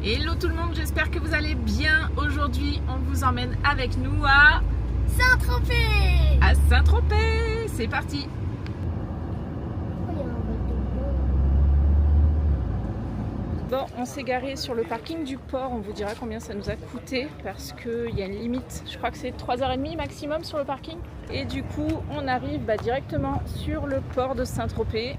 Hello tout le monde, j'espère que vous allez bien. Aujourd'hui, on vous emmène avec nous à Saint-Tropez. À Saint-Tropez. C'est parti. Bon, on s'est garé sur le parking du port. On vous dira combien ça nous a coûté parce qu'il y a une limite. Je crois que c'est 3h30 maximum sur le parking. Et du coup, on arrive directement sur le port de Saint-Tropez.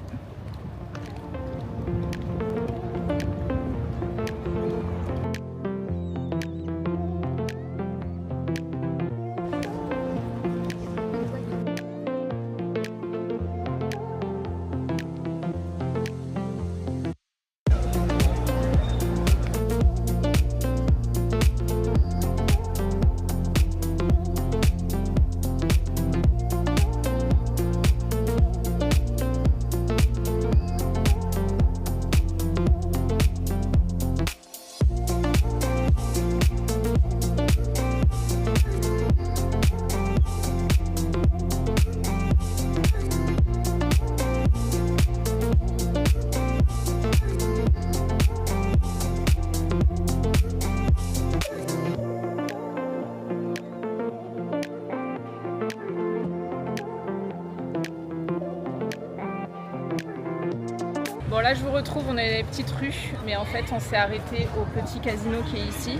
Bon là je vous retrouve, on est dans les petites rues, mais en fait on s'est arrêté au petit casino qui est ici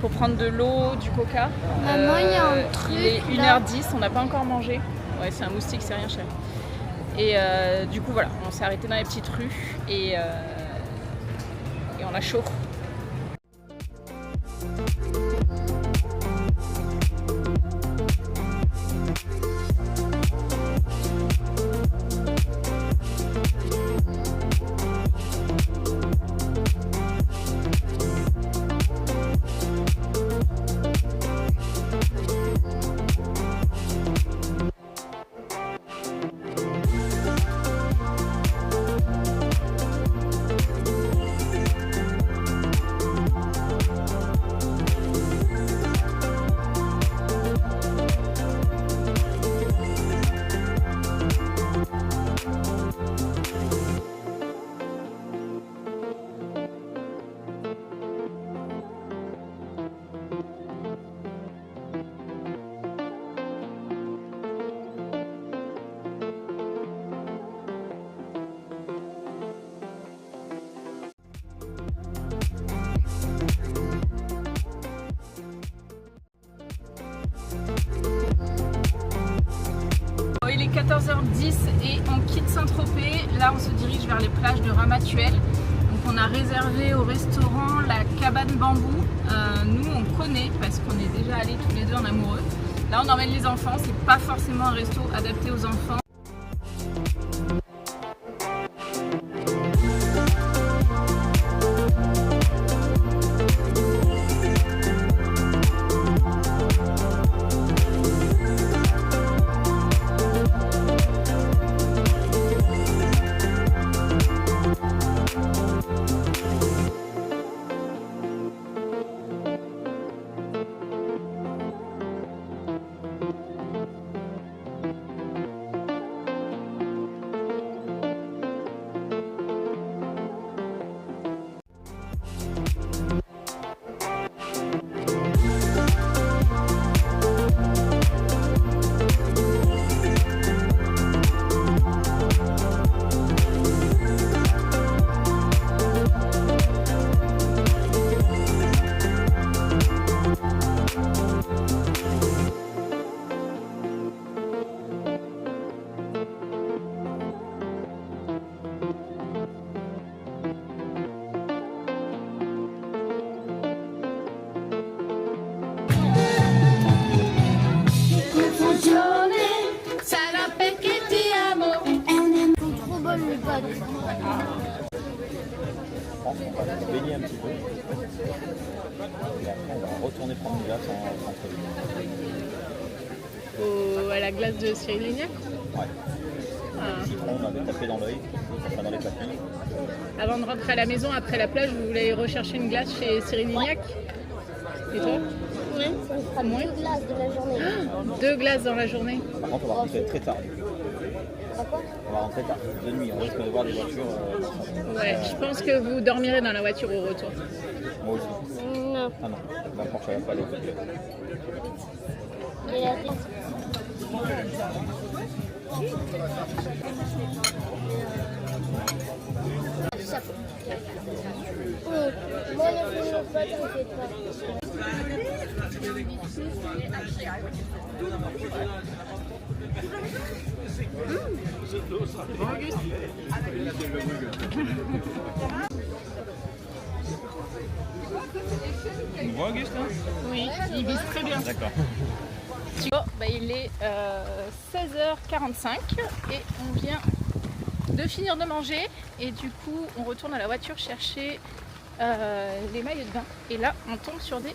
pour prendre de l'eau, du coca. Maman, il y a un truc. Il est 1h10, on n'a pas encore mangé. Ouais, c'est un moustique, c'est rien cher. Et du coup voilà, on s'est arrêté dans les petites rues et on a chaud. Il est 14h10 et on quitte Saint-Tropez. Là, on se dirige vers les plages de Ramatuelle. Donc, on a réservé au restaurant la cabane bambou. Nous, on connaît parce qu'on est déjà allés tous les deux en amoureux. Là, on emmène les enfants. C'est pas forcément un resto adapté aux enfants. On va se baigner un petit peu. Et après, on va retourner prendre une glace en centre-ville. À la glace de Cyril Lignac. Ouais. Le citron, on avait tapé dans l'œil, ça sera dans les papilles. Avant de rentrer à la maison, après la plage, vous voulez rechercher une glace chez Cyril Lignac? Et toi? Oui, ça nous fera 2 glaces de la journée. 2 glaces dans la journée. Par contre, on va rentrer très tard. On va rentrer tard de nuit, on risque de voir des voitures. Ouais, je pense que vous dormirez dans la voiture au retour. Moi aussi. Non. Ah non, la Porsche elle va pas aller. Et la tête. Moi, le film pas, t'inquiète pas. Tu me vois, Auguste là? Oui, il vise très bien. D'accord. Il est 16h45 et on vient de finir de manger et du coup on retourne à la voiture chercher les maillots de bain et là on tombe sur des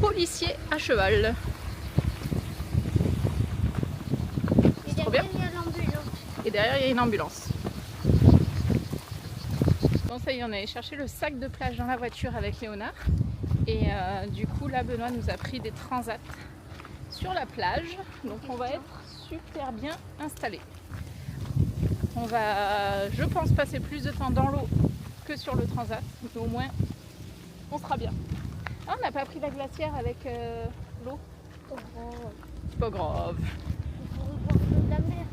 policiers à cheval. Et trop bien. derrière, il y a l'ambulance. Et derrière il y a une ambulance. Bon ça y est, on est allé chercher le sac de plage dans la voiture avec Léonard et du coup là Benoît nous a pris des transats sur la plage, donc on va être super bien installés. On va, je pense, passer plus de temps dans l'eau que sur le transat, mais au moins on sera bien. Ah, on n'a pas pris la glacière avec l'eau. C'est pas grave. Il faut revoir l'eau de la mer.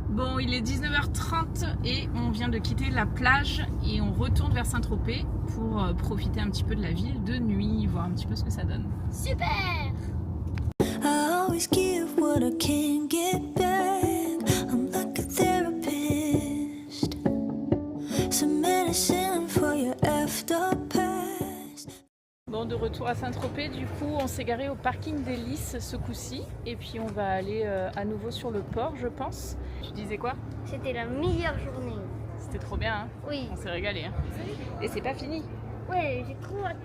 Bon, il est 19h30 et on vient de quitter la plage et on retourne vers Saint-Tropez pour profiter un petit peu de la ville de nuit, voir un petit peu ce que ça donne. Super! I always give what I can't get back. I'm like a therapist. Some medicine for your after past. Bon, de retour à Saint-Tropez, du coup, on s'est garé au parking des Lys ce coup-ci et puis on va aller à nouveau sur le port, je pense. Tu disais quoi? C'était la meilleure journée. C'était trop bien, hein? Oui. On s'est régalé. Hein? Et c'est pas fini. Ouais, j'ai trop hâte.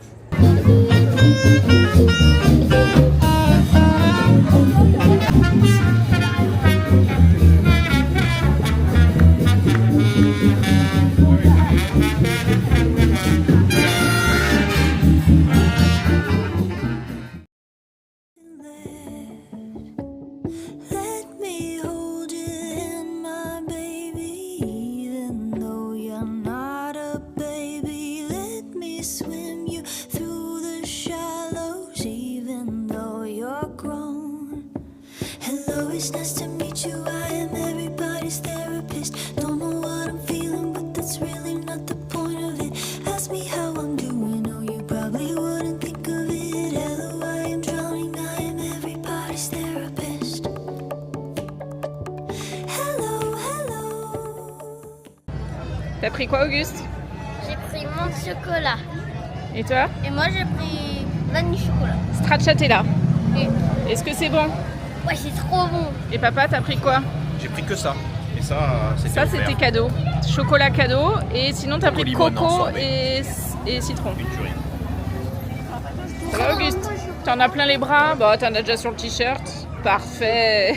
Let me hold you in, my baby, even though you're not a baby. Let me swim you through the shallows, even though you're grown. Hello, it's nice to meet you. I am everybody's therapist. Don't know what I'm feeling, but that's really not the point of it. Ask me how I'm doing. Oh, you probably wouldn't think of it. Hello, I am drowning. I am everybody's therapist. Hello, hello. T'as pris quoi, Auguste? J'ai pris mon chocolat. Et toi? Et moi, j'ai pris vanille chocolat. Stracciatella. Et... Est-ce que c'est bon? Ouais, c'est trop bon. Et papa, t'as pris quoi? J'ai pris que ça. Et ça, c'était Ça, c'était cadeau. Chocolat cadeau. Et sinon, t'as pris Limone en coco sorbet. et citron. une tuerie. Ça va, Auguste? T'en as plein les bras? Bah, t'en as déjà sur le t-shirt. Parfait.